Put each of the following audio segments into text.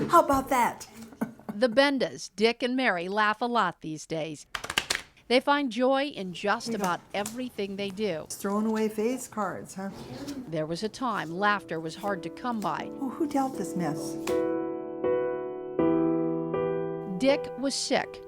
How about that? The Bendas, Dick and Mary, laugh a lot these days. They find joy in just about everything they do. Throwing away face cards, huh? There was a time laughter was hard to come by. Oh, who dealt this mess? Dick was sick,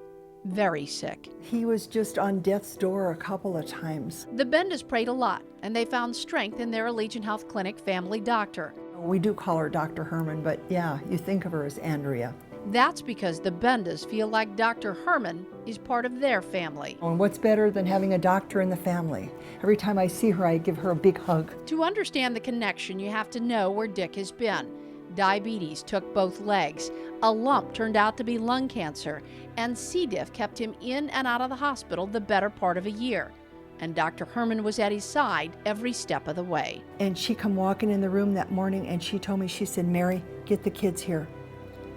very sick. He was just on death's door a couple of times. The Bendas prayed a lot, and they found strength in their Allegiant Health Clinic family doctor. We do call her Dr. Herman, but yeah, you think of her as Andrea. That's because the Bendas feel like Dr. Herman is part of their family. And what's better than having a doctor in the family? Every time I see her, I give her a big hug. To understand the connection, you have to know where Dick has been. Diabetes took both legs, a lump turned out to be lung cancer, and C. diff kept him in and out of the hospital the better part of a year. And Dr. Herman was at his side every step of the way. And she come walking in the room that morning and she told me, she said, Mary, get the kids here.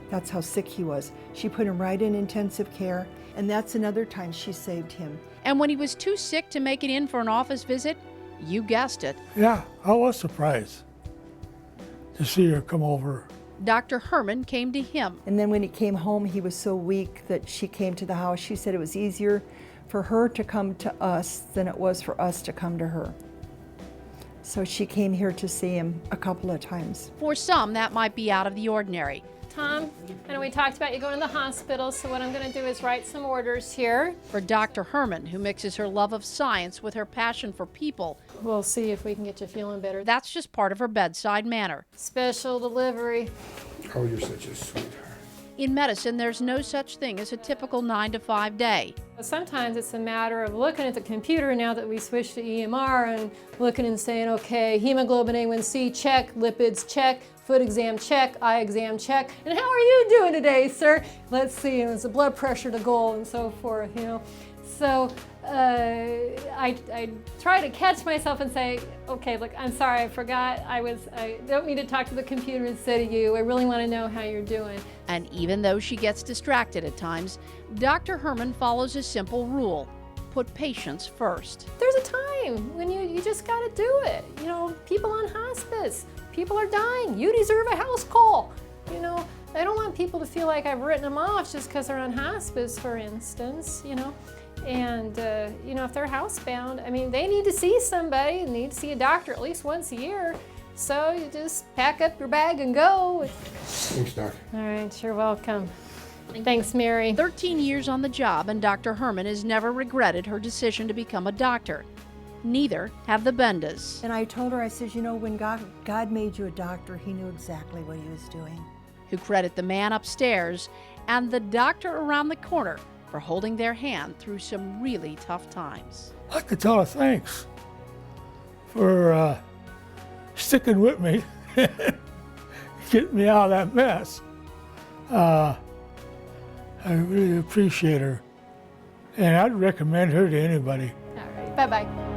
That's how sick he was. She put him right in intensive care, and that's another time she saved him. And when he was too sick to make it in for an office visit, you guessed it, Yeah, I was surprised to see her come over. Dr. Herman came to him. And then when he came home, he was so weak that she came to the house. She said it was easier for her to come to us than it was for us to come to her. So she came here to see him a couple of times. For some, that might be out of the ordinary. Tom, I know we talked about you going to the hospital, so what I'm going to do is write some orders here. For Dr. Herman, who mixes her love of science with her passion for people, We'll see if we can get you feeling better. that's just part of her bedside manner. Special delivery. Oh, you're such a sweetheart. In medicine, there's no such thing as a typical 9-to-5 day. Sometimes it's a matter of looking at the computer now that we switched to EMR and looking and saying, okay, hemoglobin A1C, check, lipids, check, foot exam, check, eye exam, check, and how are you doing today, sir? Let's see, and it's the blood pressure to goal and so forth, you know. So I try to catch myself and say, okay, look, I'm sorry, I forgot. I don't need to talk to the computer instead of you. I really want to know how you're doing. And even though she gets distracted at times, Dr. Herman follows a simple rule: put patients first. There's a time when you just got to do it. You know, people on hospice, people are dying. You deserve a house call. You know, I don't want people to feel like I've written them off just because they're on hospice, for instance, you know. And, you know, if they're housebound, I mean, they need to see somebody, they need to see a doctor at least once a year. So you just pack up your bag and go. Thanks, Doc. All right, you're welcome. Thanks, Mary. 13 years on the job, and Dr. Herman has never regretted her decision to become a doctor. Neither have the Bendas, And I told her, I said, you know, when God made you a doctor, he knew exactly what he was doing. who credit the man upstairs and the doctor around the corner for holding their hand through some really tough times. I'd like to tell her thanks for sticking with me, getting me out of that mess. I really appreciate her, and I'd recommend her to anybody. All right, bye-bye.